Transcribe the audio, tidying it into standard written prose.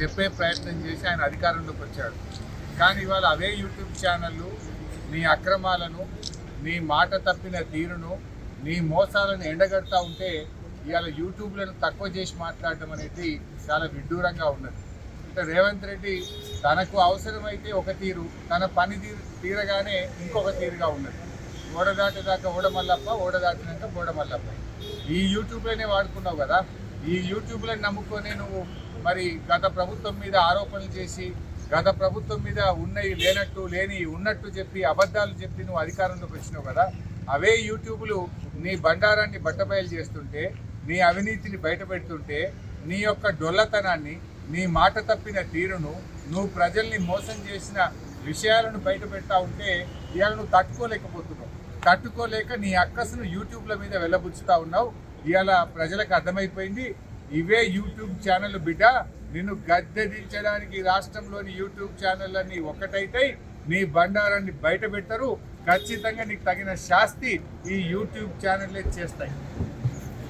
చెప్పే ప్రయత్నం చేసి ఆయన అధికారంలోకి వచ్చాడు. కానీ ఇవాళ అవే యూట్యూబ్ ఛానళ్ళు నీ అక్రమాలను, నీ మాట తప్పిన తీరును, నీ మోసాలను ఎండగడతా ఉంటే ఇవాళ యూట్యూబ్లను తక్కువ చేసి మాట్లాడడం అనేది చాలా విడ్డూరంగా ఉన్నది. అంటే రేవంత్ రెడ్డి తనకు అవసరమైతే ఒక తీరు, తన పని తీరగానే ఇంకొక తీరుగా ఉన్నది. ఓడదాటేదాకా ఓడమల్లప్ప, ఓడదాటినాక బోడమల్లప్ప. ఈ యూట్యూబ్లోనే వాడుకున్నావు కదా. ఈ యూట్యూబ్లను నమ్ముకొని నువ్వు మరి గత ప్రభుత్వం మీద ఆరోపణలు చేసి, గత ప్రభుత్వం మీద ఉన్నవి లేనట్టు, లేని ఉన్నట్టు చెప్పి, అబద్ధాలు చెప్పి నువ్వు అధికారంలోకి వచ్చినావు కదా. అవే యూట్యూబ్లు నీ బండారాన్ని బట్టబయలు చేస్తుంటే, నీ అవినీతిని బయటపెడుతుంటే, నీ యొక్క డొల్లతనాన్ని, నీ మాట తప్పిన తీరును, నువ్వు ప్రజల్ని మోసం చేసిన విషయాలను బయట పెడతా ఉంటే ఇవాళ నువ్వు తట్టుకోలేకపోతున్నావు. తట్టుకోలేక నీ అక్కసును యూట్యూబ్ల మీద వెళ్ళబుచ్చుతా ఉన్నావు. ఇవాళ ప్రజలకు అర్థమైపోయింది, ఇవే యూట్యూబ్ ఛానల్ బిడ్డ నిన్ను గద్దెదించడానికి రాష్ట్రంలోని యూట్యూబ్ ఛానళ్ళన్నీ ఒకటైతే నీ బండారాన్ని బయట పెడతారు. ఖచ్చితంగా నీకు తగిన శాస్తి ఈ యూట్యూబ్ ఛానళ్ళే చేస్తాయి.